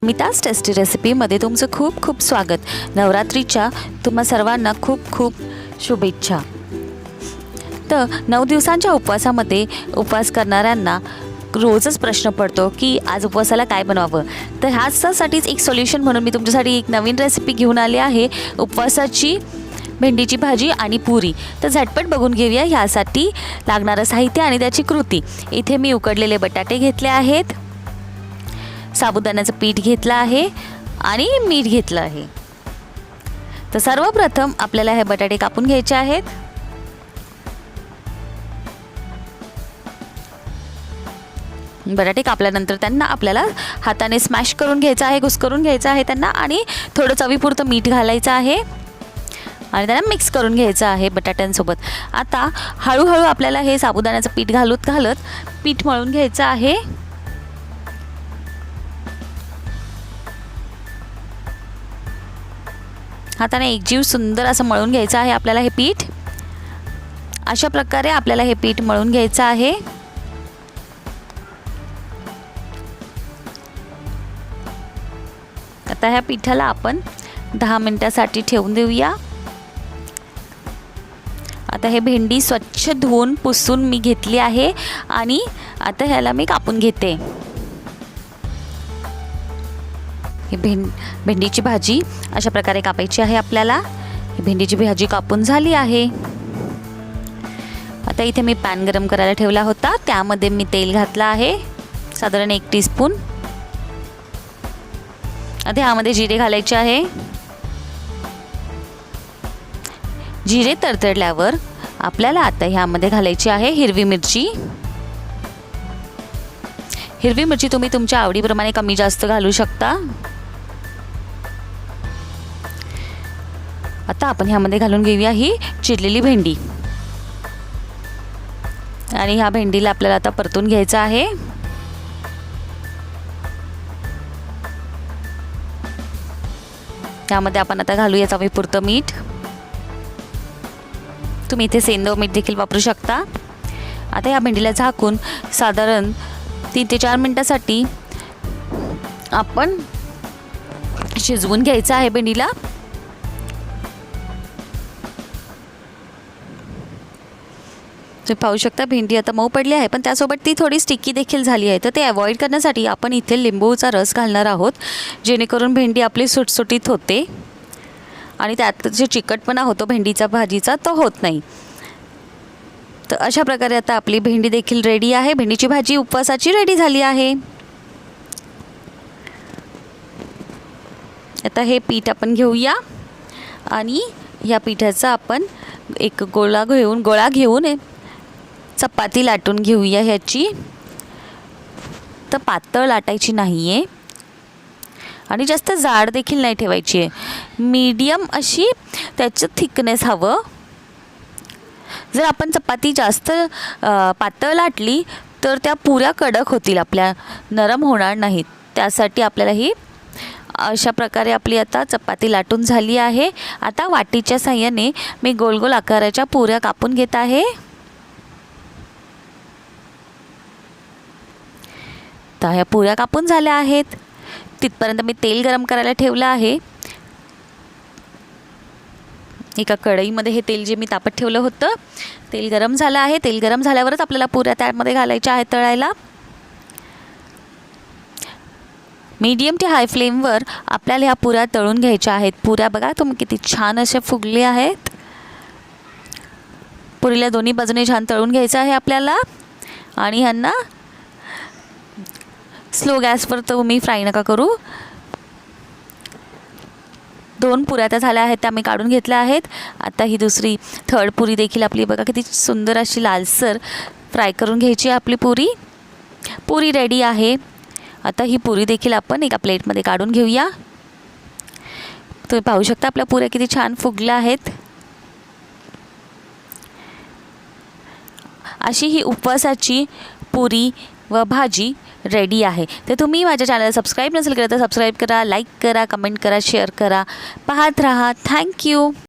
मिताज tasty रेसिपीमध्ये तुमचं खूप खूप स्वागत। नवरात्रीच्या तुम्हा सर्वांना खूप खूप शुभेच्छा। तर 9 दिवसांच्या उपवासामध्ये उपवास करणाऱ्यांना रोजच प्रश्न पडतो की आज उपवासाला काय बनवावं। तर ह्यासाठीच एक सोल्युशन म्हणून मी तुमच्यासाठी एक नवीन रेसिपी घेऊन आली आहे, उपवासाची भेंडीची भाजी आणि पुरी। तर झटपट बघून घेऊया ह्यासाठी लागणारं साहित्य आणि त्याची कृती। इथे मी उकडलेले बटाटे घेतले आहेत, साबुदाण्याचं पीठ घेतलं आहे आणि मीठ घेतलं आहे। तर सर्वप्रथम आपल्याला हे बटाटे कापून घ्यायचे आहेत। बटाटे कापल्यानंतर त्यांना आपल्याला हाताने स्मॅश करून घ्यायचं आहे, कुस्करून घ्यायचं आहे त्यांना, आणि थोडं चवीपुरतं मीठ घालायचं आहे आणि त्यांना मिक्स करून घ्यायचं आहे बटाट्यांसोबत। आता हळूहळू आपल्याला हे साबुदाण्याचं पीठ घालत पीठ मळून घ्यायचं आहे। हाताने एकजीव सुंदर असं मळून घ्यायचं आहे आपल्याला हे पीठ। अशा प्रकारे आपल्याला हे पीठ मळून घ्यायचं आहे। आता ह्या पिठाला आपण 10 मिनिटांसाठी ठेवून देऊया। आता हे भेंडी स्वच्छ धुवून पुसून मी घेतली आहे आणि आता ह्याला मी कापून घेते। भेंडीची भाजी अशा प्रकारे कापायची आहे आपल्याला। भेंडीची भाजी कापून झाली आहे। आता इथे मी पॅन गरम करायला ठेवला होता, त्यामध्ये मी तेल घातलं आहे, साधारण 1 टीस्पून। आता ह्यामध्ये जिरे घालायचे आहे। जिरे तडतडल्यावर आपल्याला आता ह्यामध्ये घालायची आहे हिरवी मिरची। हिरवी मिरची तुम्ही तुमच्या आवडीप्रमाणे कमी जास्त घालू शकता। आता आपण ह्यामध्ये घालून घेऊया ही चिरलेली भेंडी आणि ह्या भेंडीला आपल्याला आता परतून घ्यायचं आहे। त्यामध्ये आपण आता घालूया चवीपुरतं मीठ। तुम्ही इथे सेंधव मीठ देखील वापरू शकता। आता ह्या भेंडीला झाकून साधारण 3 ते 4 मिनिटांसाठी आपण शिजवून घ्यायचं आहे भेंडीला। तुम्ही पाहू शकता भेंडी आता मऊ पडली आहे, पण त्यासोबत ती थोडी स्टिकी देखील झाली आहे। तर ते अवॉइड करण्यासाठी आपण इथे लिंबूचा रस घालणार आहोत, जेणेकरून भेंडी आपली सुटसुटीत होते आणि त्यात जे चिकटपणा होतो भेंडीचा भाजीचा तो होत नाही। तर अशा प्रकारे आता आपली भेंडी देखील रेडी आहे। भेंडीची भाजी उपवासाची रेडी झाली आहे। आता हे पीठ आपण घेऊया आणि या पिठाचा आपण एक गोळा घेऊन चपाती लाटून घेऊया ह्याची। तर पातळ लाटायची नाही आहे आणि जास्त जाड देखील नाही ठेवायची आहे, मीडियम अशी त्याचं थिकनेस हवं। जर आपण चपाती जास्त पातळ लाटली तर त्या पुऱ्या कडक होतील, आपल्या नरम होणार नाहीत। त्यासाठी आपल्याला ही अशा प्रकारे आपली आता चपाती लाटून झाली आहे। आता वाटीच्या साहाय्याने मी गोल गोल आकाराच्या पुऱ्या कापून घेत आहे। तर ह्या पुऱ्या कापून झाल्या आहेत। तिथपर्यंत मी तेल गरम करायला ठेवलं आहे। एका कढईमध्ये हे तेल जे मी तापत ठेवलं होतं तेल गरम झालं आहे। तेल गरम झाल्यावरच आपल्याला पुऱ्या त्यामध्ये घालायच्या आहेत तळायला। मीडियम ते हाय फ्लेमवर आपल्याला ह्या पुऱ्या तळून घ्यायच्या आहेत। पुऱ्या बघा तुम्ही किती छान अशा फुगल्या आहेत। पुरीला दोन्ही बाजूने छान तळून घ्यायचं आहे आपल्याला आणि ह्यांना स्लो गॅसवर तुम्ही फ्राय नका करू। 2 पुऱ्या त्या झाल्या आहेत, त्या मी काढून घेतल्या आहेत। आता ही दुसरी थर्ड पुरी देखील आपली बघा किती सुंदर अशी लालसर फ्राय करून घ्यायची आहे आपली पुरी रेडी आहे। आता ही पुरी देखील आपण एका प्लेटमध्ये काढून घेऊया। तुम्ही पाहू शकता आपल्या पुऱ्या किती छान फुगल्या आहेत। अशी ही उपवासाची पुरी व भाजी रेडी आहे। तर तुम्ही माझ्या चॅनलला सबस्क्राईब नसेल केलं तर सबस्क्राईब करा, लाईक करा, कमेंट करा, शेअर करा, पाहत राहा। थँक्यू।